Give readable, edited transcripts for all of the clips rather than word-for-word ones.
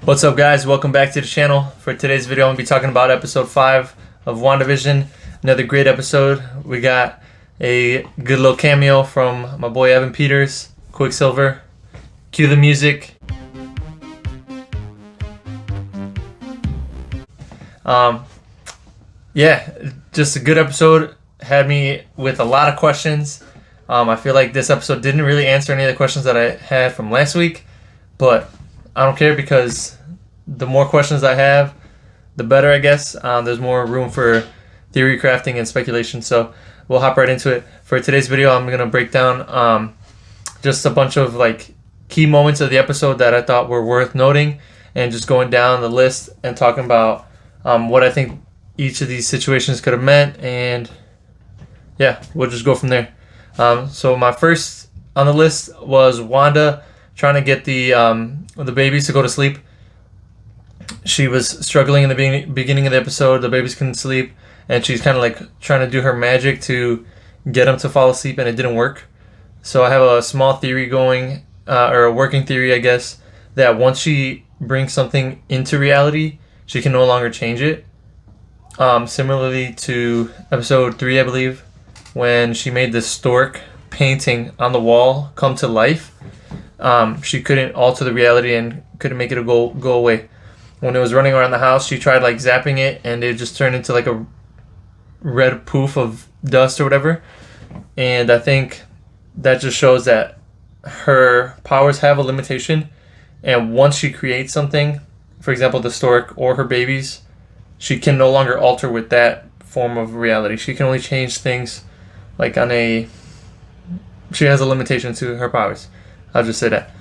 What's up, guys? Welcome back to the channel. For today's video, I'm going to be talking about episode 5 of WandaVision. Another great episode. We got a good little cameo from my boy Evan Peters, Quicksilver. Cue the music. Yeah, just a good episode. Had me with a lot of questions. I feel like this episode didn't really answer any of the questions that I had from last week, but I don't care because the more questions I have, the better, I guess. There's more room for theory crafting and speculation, so we'll hop right into it. For today's video, I'm going to break down just a bunch of key moments of the episode that I thought were worth noting, and just going down the list and talking about what I think each of these situations could have meant, and yeah, we'll just go from there. So my first on the list was Wanda trying to get the babies to go to sleep. She was struggling in the beginning of the episode. The babies couldn't sleep, and she's kind of trying to do her magic to get them to fall asleep, and it didn't work. So I have a small theory going, or a working theory, I guess, that once she brings something into reality, she can no longer change it. Similarly to episode 3, I believe, when she made the stork painting on the wall come to life. She couldn't alter the reality and couldn't make it go away. When it was running around the house, she tried zapping it, and it just turned into a red poof of dust or whatever. And I think that just shows that her powers have a limitation, and once she creates something, for example the stork or her babies, she can no longer alter with that form of reality. She can only change things she has a limitation to her powers. I'll just say that.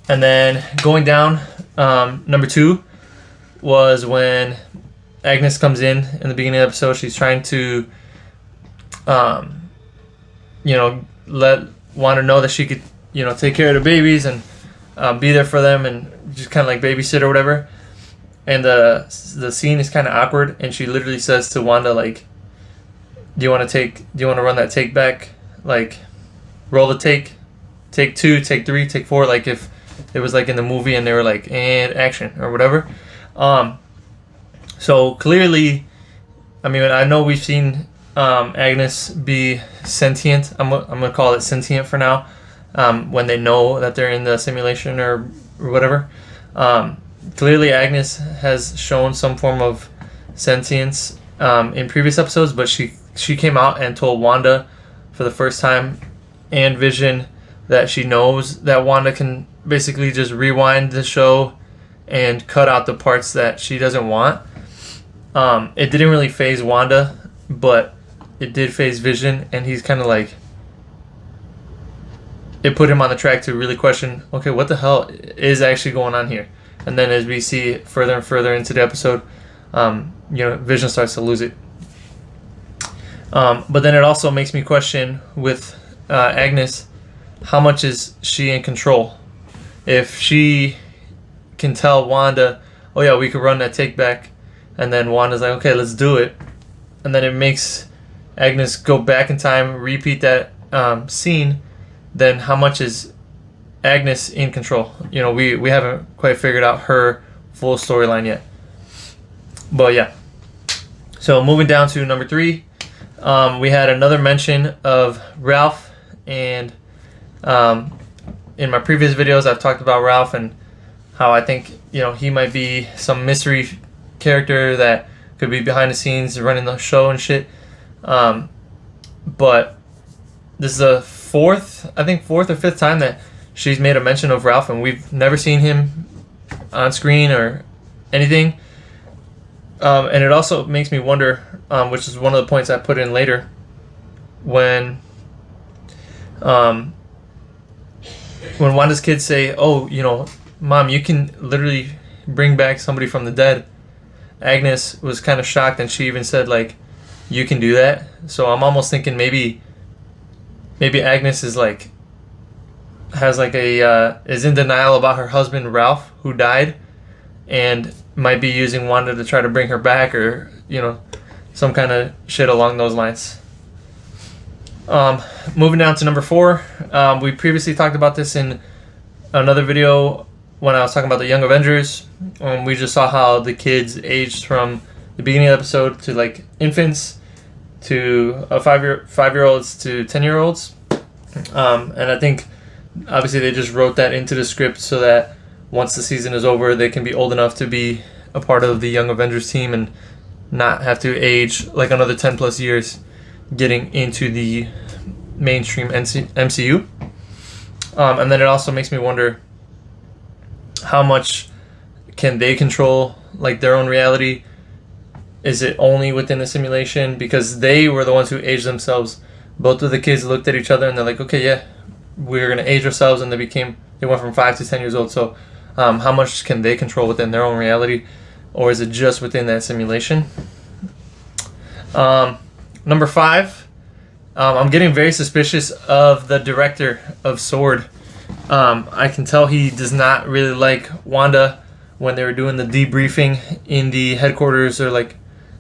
And then going down, number 2 was when Agnus comes in the beginning of the episode. She's trying to, let Wanda know that she could, take care of the babies and be there for them and just kind of babysit or whatever. And the scene is kind of awkward, and she literally says to Wanda, do you want to run that take back? Roll the take 2, take 3, take 4, if it was in the movie and they were and action or whatever. So clearly, I know we've seen Agnus be sentient. I'm gonna call it sentient for now. When they know that they're in the simulation or whatever. Clearly Agnus has shown some form of sentience in previous episodes, but she came out and told Wanda for the first time, and Vision, that she knows that Wanda can basically just rewind the show and cut out the parts that she doesn't want. It didn't really faze Wanda, but it did faze Vision, and he's kind of it put him on the track to really question, okay, what the hell is actually going on here? And then as we see further and further into the episode, Vision starts to lose it. But then it also makes me question with Agnus, how much is she in control? If she can tell Wanda, oh yeah, we could run that take back, and then Wanda's like, okay, let's do it, and then it makes Agnus go back in time, repeat that scene, then how much is Agnus in control? We haven't quite figured out her full storyline yet. But yeah. So moving down to number 3, we had another mention of Ralph, and in my previous videos I've talked about Ralph and how I think he might be some mystery character that could be behind the scenes running the show and shit. But this is the fourth or 5th time that she's made a mention of Ralph, and we've never seen him on screen or anything. And it also makes me wonder, which is one of the points I put in later, when Wanda's kids say, oh, Mom, you can literally bring back somebody from the dead. Agnus was kind of shocked, and she even said, you can do that. So I'm almost thinking maybe Agnus is is in denial about her husband Ralph, who died, and might be using Wanda to try to bring her back, or some kind of shit along those lines. Moving down to number 4, we previously talked about this in another video when I was talking about the Young Avengers. We just saw how the kids aged from the beginning of the episode to like infants to 5-year-olds to 10-year-olds. And I think obviously they just wrote that into the script so that once the season is over, they can be old enough to be a part of the Young Avengers team and not have to age like another 10 plus years getting into the mainstream MCU. And then it also makes me wonder how much can they control like their own reality. Is it only within the simulation? Because they were the ones who aged themselves. Both of the kids looked at each other and they're like, okay, yeah, we're going to age ourselves. And they went from 5 to 10 years old. So how much can they control within their own reality? Or is it just within that simulation? Number 5, I'm getting very suspicious of the director of Sword. I can tell he does not really like Wanda when they were doing the debriefing in the headquarters, or like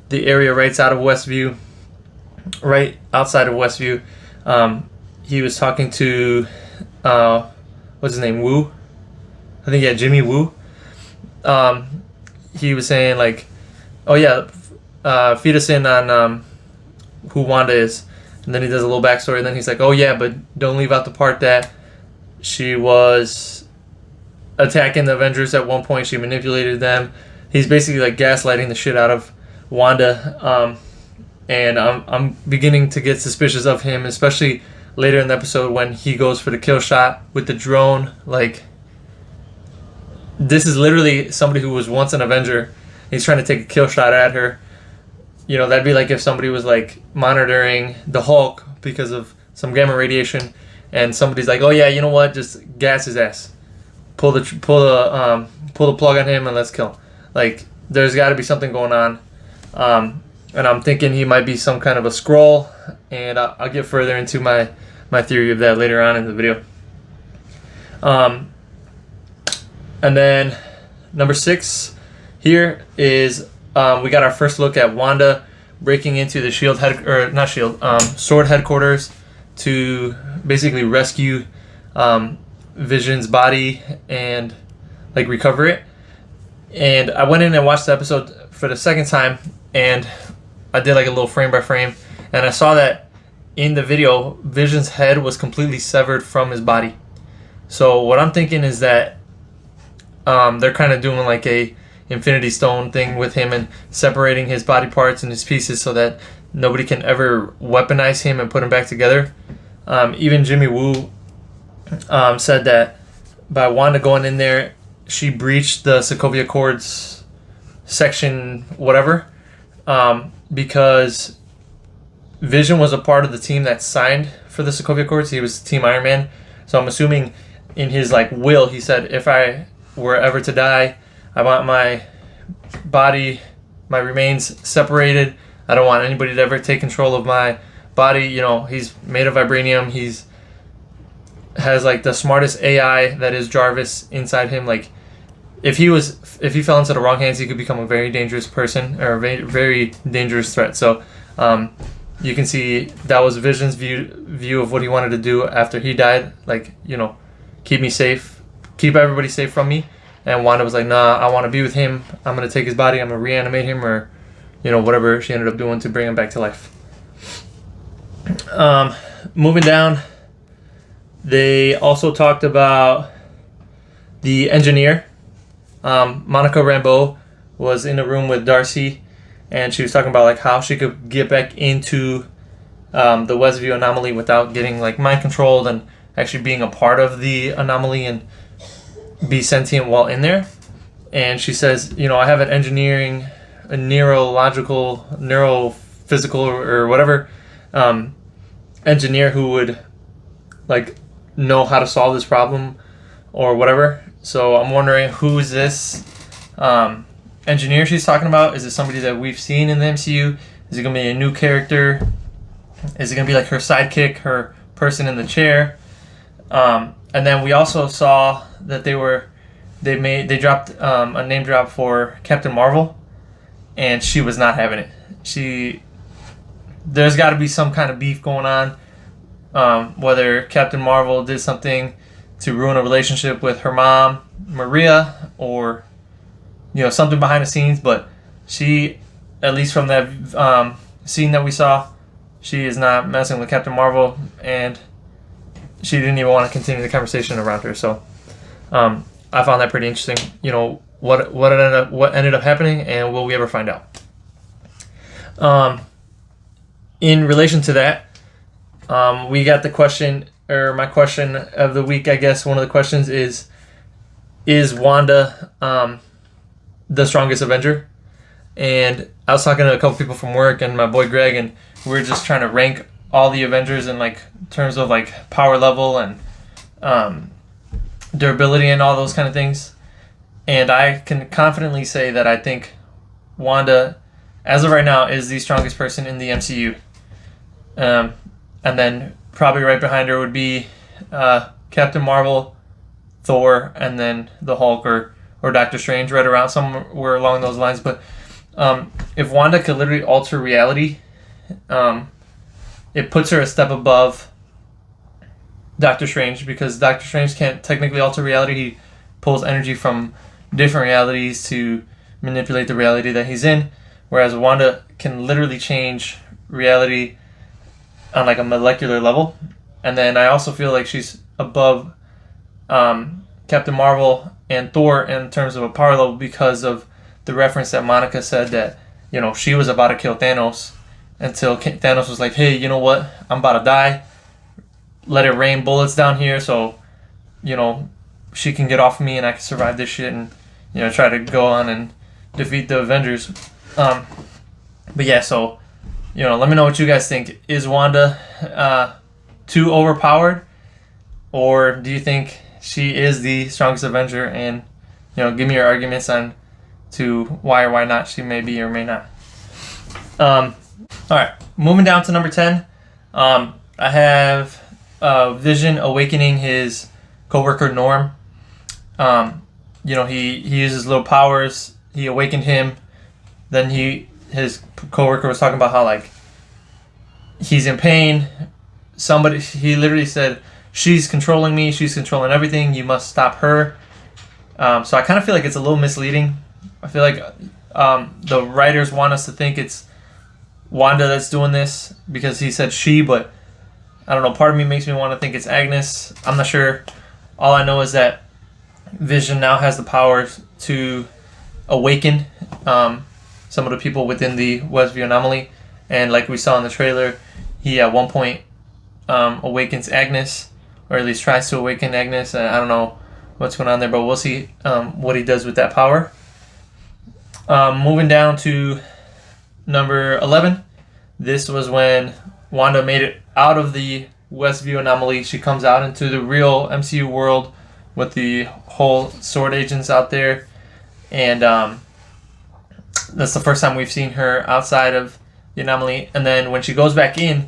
the area right outside of Westview. He was talking to what's his name, Woo? I think, yeah, Jimmy Woo. He was saying like, oh yeah, feed us in on who Wanda is. And then he does a little backstory, and then he's like, oh yeah, but don't leave out the part that she was attacking the Avengers at one point. She manipulated them. He's basically like gaslighting the shit out of Wanda. And I'm beginning to get suspicious of him, especially later in the episode when he goes for the kill shot with the drone. Like, this is literally somebody who was once an Avenger. He's trying to take a kill shot at her. You know, that'd be like if somebody was like monitoring the Hulk because of some gamma radiation, and somebody's like, "Oh yeah, you know what? Just gas his ass, pull the plug on him, and let's kill him." Like, there's got to be something going on, and I'm thinking he might be some kind of a Skrull, and I'll get further into my theory of that later on in the video. And then number 6 here is. We got our first look at Wanda breaking into the Sword headquarters to basically rescue Vision's body and like recover it. And I went in and watched the episode for the second time, and I did like a little frame by frame, and I saw that in the video, Vision's head was completely severed from his body. So what I'm thinking is that they're kind of doing like a Infinity Stone thing with him and separating his body parts and his pieces so that nobody can ever weaponize him and put him back together. Even Jimmy Woo said that by Wanda going in there, she breached the Sokovia Accords section whatever, because Vision was a part of the team that signed for the Sokovia Accords. He was Team Iron Man. So I'm assuming in his like will, he said, if I were ever to die, I want my body, my remains separated. I don't want anybody to ever take control of my body. You know, he's made of vibranium. Has like the smartest AI that is Jarvis inside him. Like, if he fell into the wrong hands, he could become a very dangerous person, or a very, very dangerous threat. So you can see that was Vision's view of what he wanted to do after he died. Like, you know, keep me safe, keep everybody safe from me. And Wanda was like, nah, I want to be with him. I'm going to take his body. I'm going to reanimate him, or, you know, whatever she ended up doing to bring him back to life. Moving down, they also talked about the engineer. Monica Rambeau was in a room with Darcy, and she was talking about like how she could get back into the Westview anomaly without getting like mind controlled, and actually being a part of the anomaly and be sentient while in there. And she says, you know, I have a neurophysical or whatever engineer who would like know how to solve this problem or whatever. So I'm wondering, who is this engineer she's talking about? Is it somebody that we've seen in the MCU? Is it going to be a new character? Is it going to be like her sidekick, her person in the chair? And then we also saw that they dropped a name drop for Captain Marvel, and she was not having it. There's got to be some kind of beef going on, whether Captain Marvel did something to ruin a relationship with her mom, Maria, or something behind the scenes. But she, at least from that scene that we saw, she is not messing with Captain Marvel, and she didn't even want to continue the conversation around her. So I found that pretty interesting. What ended up happening, and will we ever find out? In relation to that, we got the question, or my question of the week, I guess. One of the questions is Wanda the strongest Avenger? And I was talking to a couple people from work and my boy Greg, and we were just trying to rank all the Avengers in terms of power level and durability and all those kind of things. And I can confidently say that I think Wanda, as of right now, is the strongest person in the MCU. And then probably right behind her would be Captain Marvel, Thor, and then the Hulk or Doctor Strange, right around somewhere along those lines. But if Wanda could literally alter reality, it puts her a step above Doctor Strange, because Doctor Strange can't technically alter reality. He pulls energy from different realities to manipulate the reality that he's in, whereas Wanda can literally change reality on a molecular level. And then I also feel like she's above Captain Marvel and Thor in terms of a power level, because of the reference that Monica said that she was about to kill Thanos, until Thanos was like, hey, you know what, I'm about to die, let it rain bullets down here so she can get off of me and I can survive this shit and try to go on and defeat the Avengers. But yeah, so let me know what you guys think. Is Wanda too overpowered, or do you think she is the strongest Avenger? And give me your arguments on to why or why not she may be or may not. All right, moving down to number 10. I have Vision awakening his coworker Norm. He uses little powers. He awakened him. Then his coworker was talking about how he's in pain. He literally said, she's controlling me, she's controlling everything, you must stop her. So I kind of feel like it's a little misleading. I feel like the writers want us to think it's Wanda that's doing this, because he said she, but I don't know, part of me makes me want to think it's Agnus. I'm not sure. All I know is that Vision now has the power to awaken some of the people within the Westview anomaly, and like we saw in the trailer, he at one point awakens Agnus, or at least tries to awaken Agnus. I don't know what's going on there, but we'll see what he does with that power. Moving down to number 11. This was when Wanda made it out of the Westview anomaly. She comes out into the real MCU world with the whole Sword agents out there, and that's the first time we've seen her outside of the anomaly. And then when she goes back in,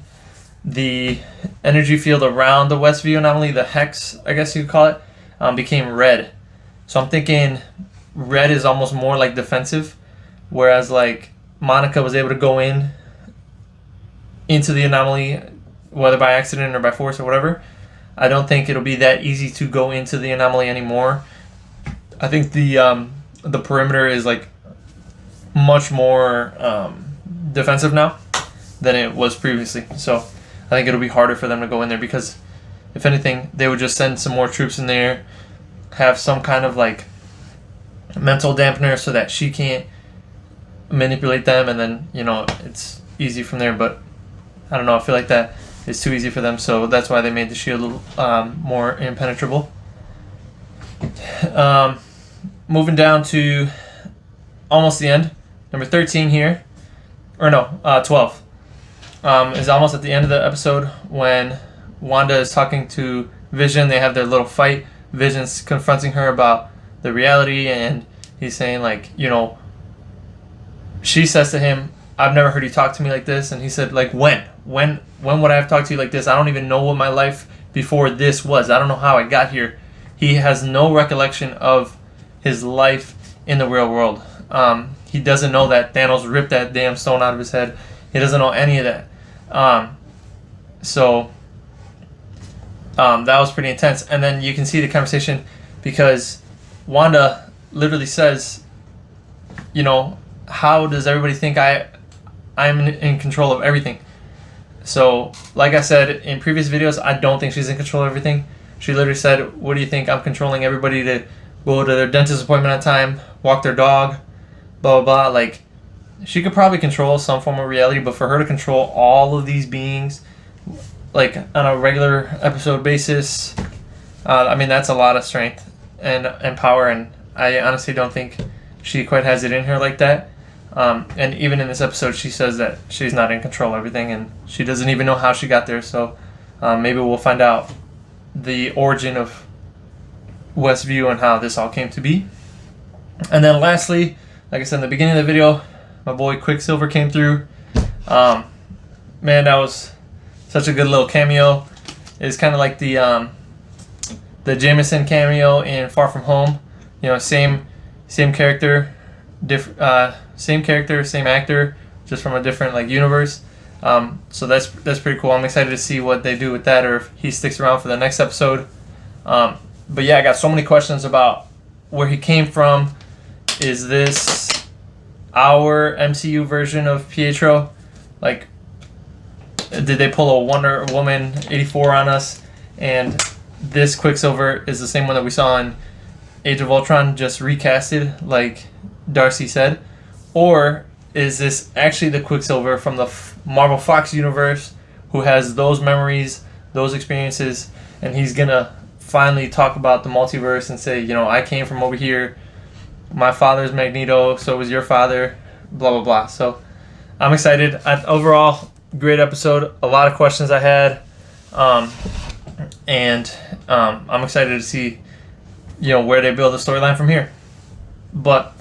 the energy field around the Westview anomaly, the hex, I guess you'd call it, became red. So I'm thinking red is almost more defensive, whereas Monica was able to go into the anomaly, whether by accident or by force or whatever. I don't think it'll be that easy to go into the anomaly anymore. I think the perimeter is much more defensive now than it was previously. So I think it'll be harder for them to go in there, because if anything, they would just send some more troops in there, have some kind of mental dampener so that she can't manipulate them, and then it's easy from there. But I don't know, I feel like that is too easy for them, so that's why they made the shield more impenetrable. Moving down to almost the end, number 13 here, or no, 12 is almost at the end of the episode when Wanda is talking to Vision. They have their little fight. Vision's confronting her about the reality, and he's saying she says to him, I've never heard you talk to me like this. And he said, when would I have talked to you like this? I don't even know what my life before this was. I don't know how I got here. He has no recollection of his life in the real world. He doesn't know that Thanos ripped that damn stone out of his head. He doesn't know any of that. So That was pretty intense. And then you can see the conversation because Wanda literally says, you know, how does everybody think I'm in control of everything? So, like I said in previous videos, I don't think she's in control of everything. She literally said, what do you think? I'm controlling everybody to go to their dentist appointment on time, walk their dog, blah, blah, blah. Like, she could probably control some form of reality, but for her to control all of these beings, like, on a regular episode basis, I mean, that's a lot of strength and power, and I honestly don't think she quite has it in her like that. And even in this episode, she says that she's not in control of everything, and she doesn't even know how she got there. So maybe we'll find out the origin of Westview and how this all came to be. And then lastly, like I said in the beginning of the video, my boy Quicksilver came through. Man, that was such a good little cameo. It's kind of like the Jameson cameo in Far From Home. You know, same character, same character, same actor, just from a different like universe. So that's pretty cool. I'm excited to see what they do with that, or if he sticks around for the next episode. But yeah, I got so many questions about where he came from. Is this our MCU version of Pietro? Like, did they pull a Wonder Woman 84 on us? And this Quicksilver is the same one that we saw in Age of Ultron, just recasted, like Darcy said? Or is this actually the Quicksilver from the Marvel Fox universe who has those memories, those experiences, and he's gonna finally talk about the multiverse and say, you know, I came from over here, my father's Magneto, so was your father, blah, blah, blah. So I'm excited. Overall, great episode. A lot of questions I had. And I'm excited to see, you know, where they build the storyline from here. But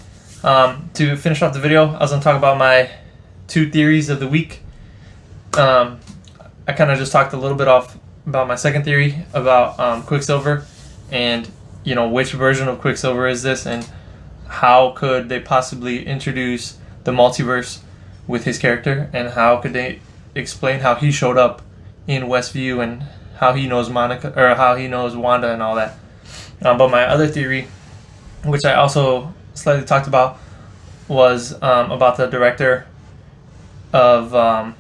to finish off the video, I was going to talk about my 2 theories of the week. I kind of just talked a little bit about my second theory about Quicksilver and, you know, which version of Quicksilver is this and how could they possibly introduce the multiverse with his character, and how could they explain how he showed up in Westview and how he knows Monica, or how he knows Wanda and all that. But my other theory, which I also slightly talked about, was about the director of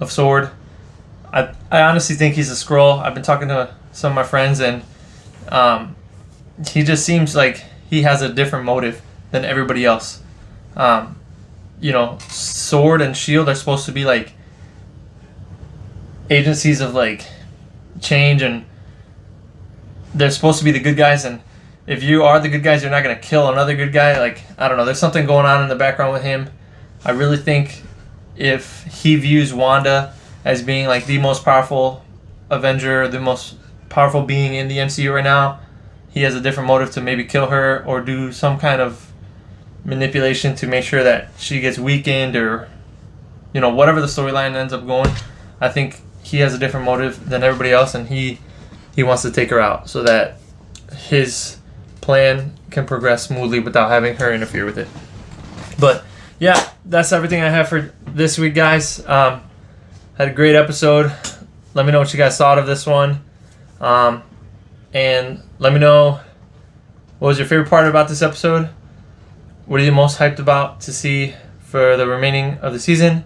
Sword. I honestly think he's a Skrull. I've been talking to some of my friends, and he just seems like he has a different motive than everybody else. You know, Sword and Shield are supposed to be like agencies of like change, and they're supposed to be the good guys, and if you are the good guys, you're not going to kill another good guy. Like, I don't know, there's something going on in the background with him. I really think if he views Wanda as being like the most powerful Avenger, the most powerful being in the MCU right now, he has a different motive to maybe kill her or do some kind of manipulation to make sure that she gets weakened, or, you know, whatever the storyline ends up going. I think he has a different motive than everybody else, and he wants to take her out so that his plan can progress smoothly without having her interfere with it. But yeah, that's everything I have for this week, guys. Had a great episode. Let me know what you guys thought of this one, and let me know what was your favorite part about this episode. What are you most hyped about to see for the remaining of the season?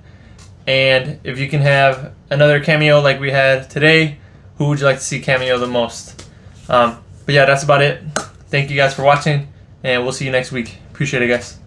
And if you can have another cameo like we had today, who would you like to see cameo the most? But yeah, that's about it. Thank you guys for watching, and we'll see you next week. Appreciate it, guys.